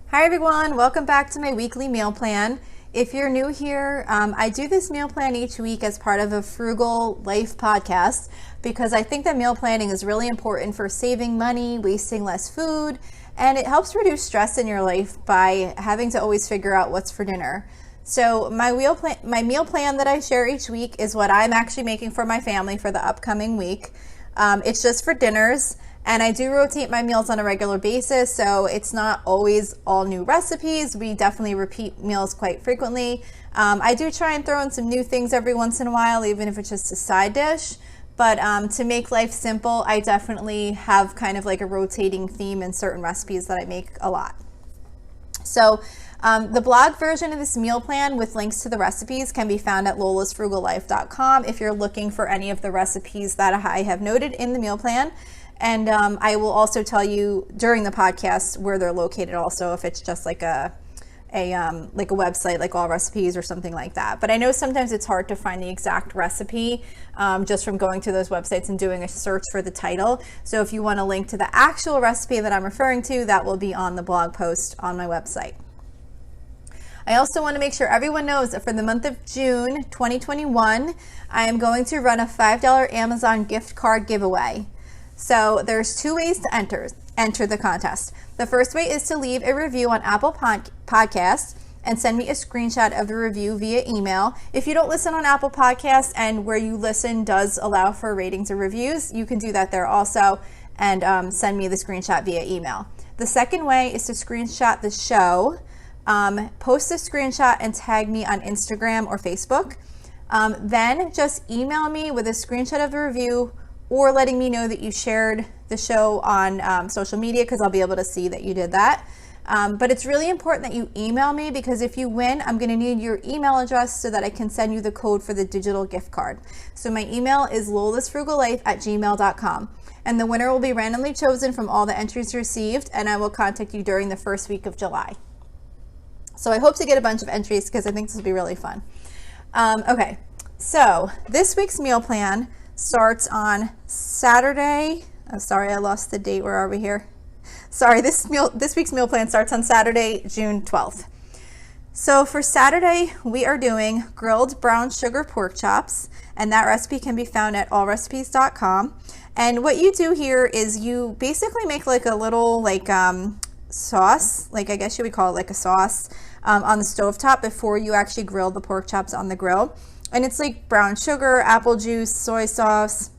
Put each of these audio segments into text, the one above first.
Hi everyone, welcome back to my weekly meal plan. If you're new here, I do this meal plan each week as part of a Frugal Life podcast because I think that meal planning is really important for saving money, wasting less food, and it helps reduce stress in your life by having to always figure out what's for dinner. So my meal plan that I share each week is what I'm actually making for my family for the upcoming week. It's just for dinners. And I do rotate my meals on a regular basis, so it's not always all new recipes. We definitely repeat meals quite frequently. I do try and throw in some new things every once in a while, even if it's just a side dish. But to make life simple, I definitely have kind of like a rotating theme in certain recipes that I make a lot. So the blog version of this meal plan with links to the recipes can be found at lolasfrugallife.com if you're looking for any of the recipes that I have noted in the meal plan. And I will also tell you during the podcast where they're located also, if it's just like a website like All Recipes or something like that. But I know sometimes it's hard to find the exact recipe just from going to those websites and doing a search for the title. So if you want a link to the actual recipe that I'm referring to, that will be on the blog post on my website. I also want to make sure everyone knows that for the month of June 2021, I am going to run a $5 Amazon gift card giveaway. So there's two ways to enter the contest. The first way is to leave a review on Apple Podcasts and send me a screenshot of the review via email. If you don't listen on Apple Podcasts and where you listen does allow for ratings or reviews, you can do that there also and send me the screenshot via email. The second way is to screenshot the show, post a screenshot and tag me on Instagram or Facebook. Then just email me with a screenshot of the review or letting me know that you shared the show on social media because I'll be able to see that you did that. But it's really important that you email me because if you win, I'm going to need your email address so that I can send you the code for the digital gift card. So my email is lolasfrugallife@gmail.com. And the winner will be randomly chosen from all the entries received, and I will contact you during the first week of July. So I hope to get a bunch of entries because I think this will be really fun. Okay, so this week's meal plan starts on Saturday. Oh, sorry, I lost the date. Where are we here? Sorry, this week's meal plan starts on Saturday, June 12th. So for Saturday, we are doing grilled brown sugar pork chops, and that recipe can be found at allrecipes.com. And what you do here is you basically make like a little sauce, like I guess you would call it like a sauce on the stovetop before you actually grill the pork chops on the grill. And it's like brown sugar, apple juice, soy sauce,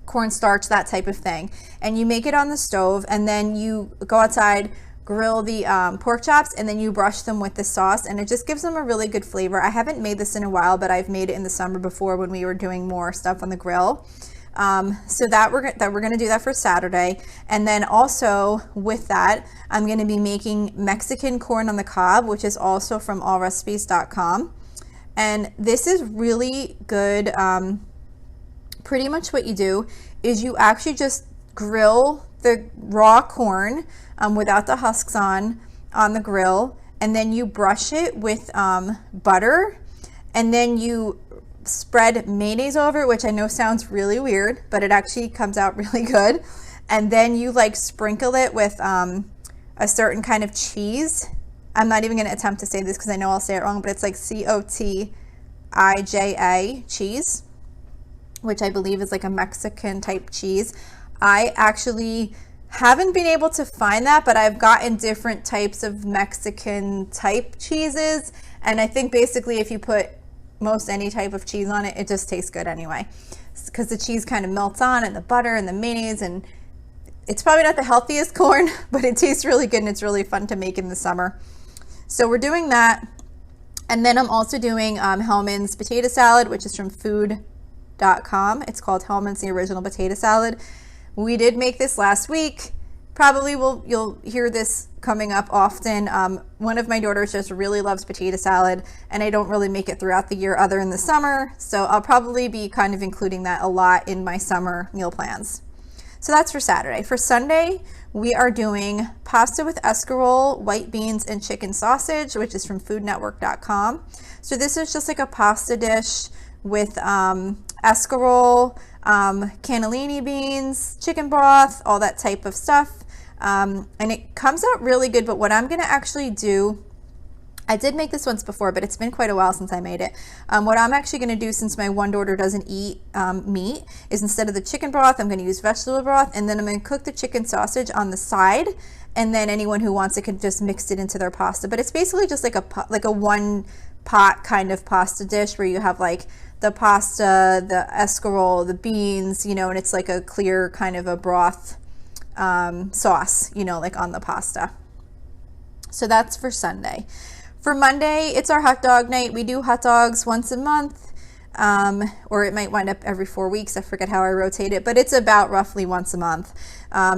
cornstarch, that type of thing. And you make it on the stove and then you go outside, grill the pork chops, and then you brush them with the sauce, and it just gives them a really good flavor. I haven't made this in a while, but I've made it in the summer before when we were doing more stuff on the grill. So we're going to do that for Saturday. And then also with that, I'm going to be making Mexican corn on the cob, which is also from allrecipes.com. And this is really good. Pretty much what you do is you actually just grill the raw corn without the husks on the grill, and then you brush it with butter, and then you spread mayonnaise over it, which I know sounds really weird, but it actually comes out really good. And then you sprinkle it with a certain kind of cheese. I'm not even going to attempt to say this because I know I'll say it wrong, but it's like Cotija cheese, which I believe is like a Mexican type cheese. I actually haven't been able to find that, but I've gotten different types of Mexican type cheeses. And I think basically if you put most any type of cheese on it, it just tastes good anyway, because the cheese kind of melts on and the butter and the mayonnaise, and it's probably not the healthiest corn, but it tastes really good and it's really fun to make in the summer. So we're doing that. And then I'm also doing Hellmann's potato salad, which is from food.com. It's called Hellmann's The Original Potato Salad. We did make this last week. Probably you'll hear this coming up often. One of my daughters just really loves potato salad, and I don't really make it throughout the year other than the summer. So I'll probably be kind of including that a lot in my summer meal plans. So that's for Saturday. For Sunday, we are doing pasta with escarole, white beans, and chicken sausage, which is from foodnetwork.com. So this is just like a pasta dish with escarole, cannellini beans, chicken broth, all that type of stuff. And it comes out really good. But what I'm going to actually do, I did make this once before, but it's been quite a while since I made it. What I'm actually going to do, since my one daughter doesn't eat meat, is instead of the chicken broth, I'm going to use vegetable broth, and then I'm going to cook the chicken sausage on the side, and then anyone who wants it can just mix it into their pasta. But it's basically just like a one pot kind of pasta dish where you have like the pasta, the escarole, the beans, you know, and it's like a clear kind of a broth sauce, you know, like on the pasta. So that's for Sunday. For Monday, it's our hot dog night. We do hot dogs once a month, or it might wind up every 4 weeks. I forget how I rotate it, but it's about roughly once a month.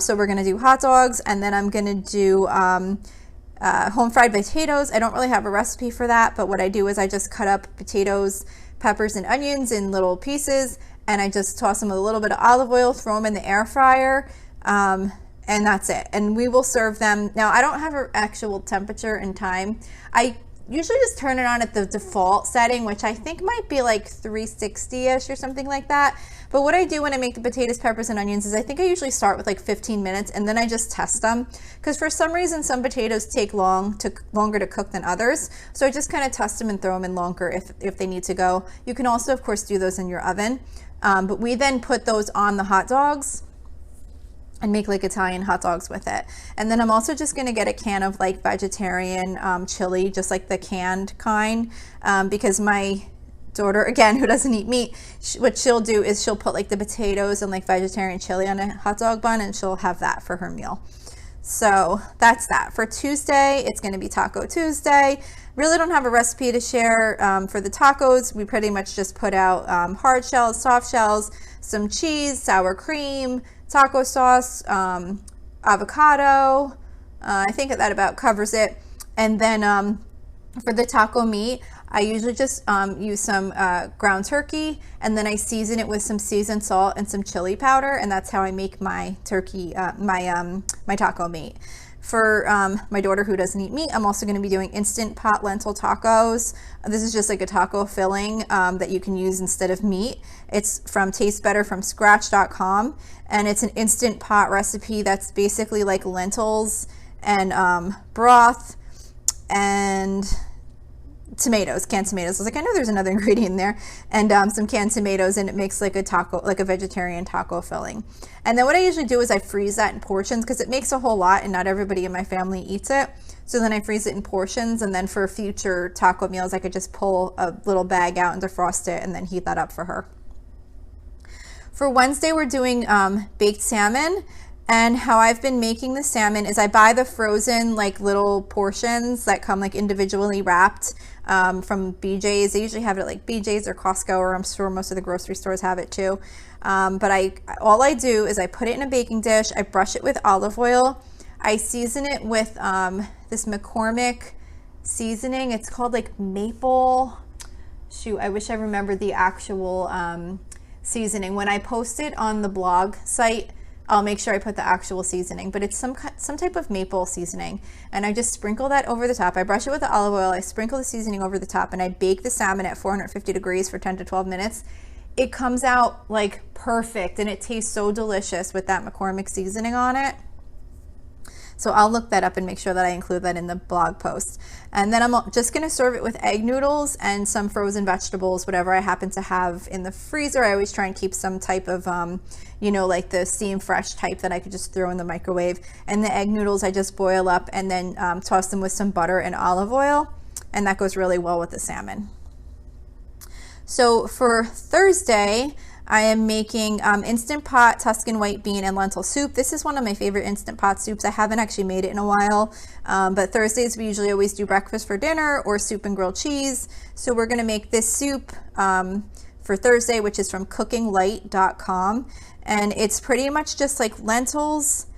So we're going to do hot dogs, and then I'm going to do home fried potatoes. I don't really have a recipe for that, but what I do is I just cut up potatoes, peppers, and onions in little pieces, and I just toss them with a little bit of olive oil, throw them in the air fryer, and that's it. And we will serve them. Now, I don't have an actual temperature and time. I usually just turn it on at the default setting, which I think might be like 360-ish or something like that. But what I do when I make the potatoes, peppers, and onions is I think I usually start with like 15 minutes, and then I just test them. Because for some reason, some potatoes take longer to cook than others. So I just kind of test them and throw them in longer if they need to go. You can also, of course, do those in your oven. But we then put those on the hot dogs and make like Italian hot dogs with it. And then I'm also just gonna get a can of like vegetarian chili, just like the canned kind, because my daughter, again, who doesn't eat meat, what she'll do is she'll put like the potatoes and like vegetarian chili on a hot dog bun, and she'll have that for her meal. So that's that. For Tuesday, it's gonna be Taco Tuesday. Really don't have a recipe to share for the tacos. We pretty much just put out hard shells, soft shells, some cheese, sour cream, taco sauce, avocado. I think that about covers it. And then for the taco meat, I usually just use some ground turkey, and then I season it with some seasoned salt and some chili powder, and that's how I make my turkey, my taco meat. For my daughter who doesn't eat meat, I'm also going to be doing Instant Pot lentil tacos. This is just like a taco filling that you can use instead of meat. It's from TasteBetterFromScratch.com, and it's an Instant Pot recipe that's basically like lentils and broth and tomatoes, canned tomatoes. I was like, I know there's another ingredient in there, and some canned tomatoes, and it makes like a taco, like a vegetarian taco filling. And then what I usually do is I freeze that in portions because it makes a whole lot and not everybody in my family eats it. So then I freeze it in portions, and then for future taco meals, I could just pull a little bag out and defrost it and then heat that up for her. For Wednesday, we're doing baked salmon. And how I've been making the salmon is I buy the frozen like little portions that come like individually wrapped from BJ's. They usually have it at like BJ's or Costco, or I'm sure most of the grocery stores have it too. But all I do is I put it in a baking dish. I brush it with olive oil. I season it with this McCormick seasoning. It's called like maple. Shoot, I wish I remembered the actual seasoning. When I post it on the blog site, I'll make sure I put the actual seasoning, but it's some type of maple seasoning, and I just sprinkle that over the top. I brush it with the olive oil, I sprinkle the seasoning over the top, and I bake the salmon at 450 degrees for 10 to 12 minutes. It comes out like perfect, and it tastes so delicious with that McCormick seasoning on it. So I'll look that up and make sure that I include that in the blog post. And then I'm just gonna serve it with egg noodles and some frozen vegetables, whatever I happen to have in the freezer. I always try and keep some type of, you know, like the steam fresh type that I could just throw in the microwave. And the egg noodles I just boil up and then toss them with some butter and olive oil. And that goes really well with the salmon. So for Thursday, I am making Instant Pot Tuscan white bean and lentil soup. This is one of my favorite Instant Pot soups. I haven't actually made it in a while, but Thursdays we usually always do breakfast for dinner or soup and grilled cheese. So we're gonna make this soup for Thursday, which is from cookinglight.com. And it's pretty much just like lentils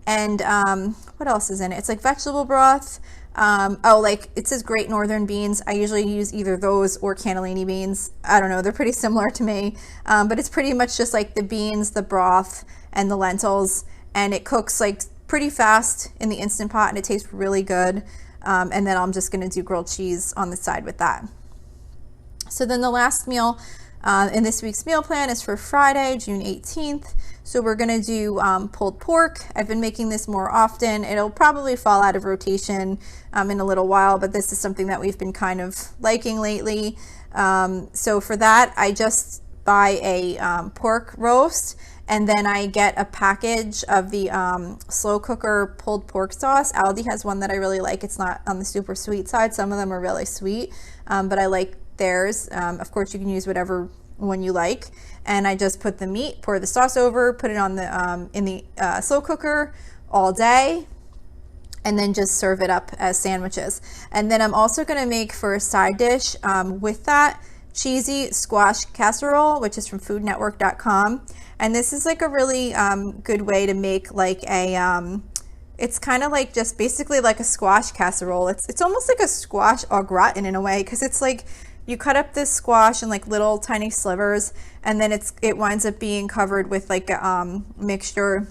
and what else is in it? It's like vegetable broth. Like it says Great Northern beans. I usually use either those or cannellini beans. I don't know, they're pretty similar to me, but it's pretty much just like the beans, the broth, and the lentils, and it cooks like pretty fast in the Instant Pot, and it tastes really good. And then I'm just gonna do grilled cheese on the side with that. So then the last meal in this week's meal plan is for Friday, June 18th. So we're going to do pulled pork. I've been making this more often. It'll probably fall out of rotation in a little while, but this is something that we've been kind of liking lately. So for that, I just buy a pork roast, and then I get a package of the slow cooker pulled pork sauce. Aldi has one that I really like. It's not on the super sweet side. Some of them are really sweet, but I like theirs. Of course, you can use whatever one you like. And I just put the meat, pour the sauce over, put it on the in the slow cooker all day, and then just serve it up as sandwiches. And then I'm also going to make for a side dish with that cheesy squash casserole, which is from foodnetwork.com. And this is like a really good way to make like a it's kind of like just basically like a squash casserole. It's almost like a squash au gratin in a way, because it's like you cut up this squash in like little tiny slivers, and then it winds up being covered with like a mixture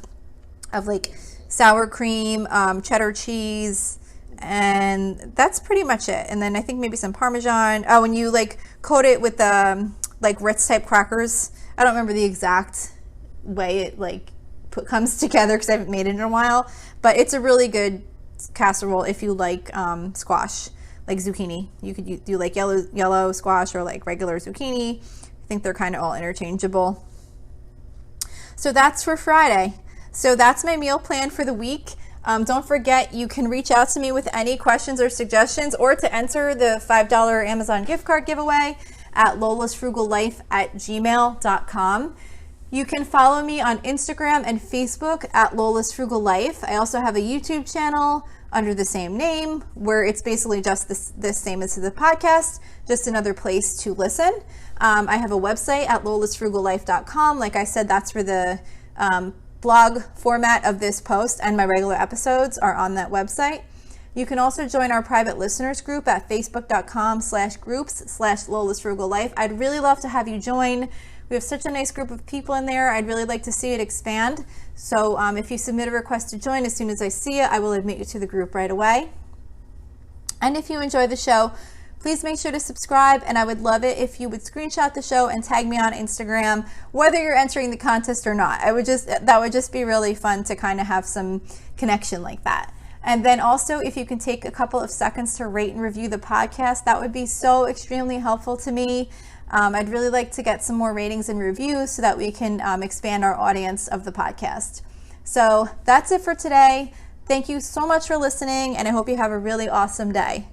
of like sour cream, cheddar cheese, and that's pretty much it. And then I think maybe some Parmesan. Oh, and you like coat it with like Ritz type crackers. I don't remember the exact way it like comes together because I haven't made it in a while, but it's a really good casserole if you like squash, like zucchini. You could do like yellow squash or like regular zucchini. I think they're kind of all interchangeable. So that's for Friday. So that's my meal plan for the week. Don't forget, you can reach out to me with any questions or suggestions, or to enter the $5 Amazon gift card giveaway at lolasfrugallife@gmail.com. You can follow me on Instagram and Facebook at Lola's Frugal Life. I also have a YouTube channel under the same name, where it's basically just the same as the podcast, just another place to listen. I have a website at lolasfrugallife.com. Like I said, that's where the blog format of this post and my regular episodes are on that website. You can also join our private listeners group at facebook.com/groups/Lola's Frugal Life. I'd really love to have you join. We have such a nice group of people in there. I'd really like to see it expand. So if you submit a request to join, as soon as I see it, I will admit you to the group right away. And if you enjoy the show, please make sure to subscribe, and I would love it if you would screenshot the show and tag me on Instagram, whether you're entering the contest or not. That would just be really fun to kind of have some connection like that. And then also, if you can take a couple of seconds to rate and review the podcast, that would be so extremely helpful to me. I'd really like to get some more ratings and reviews so that we can expand our audience of the podcast. So that's it for today. Thank you so much for listening, and I hope you have a really awesome day.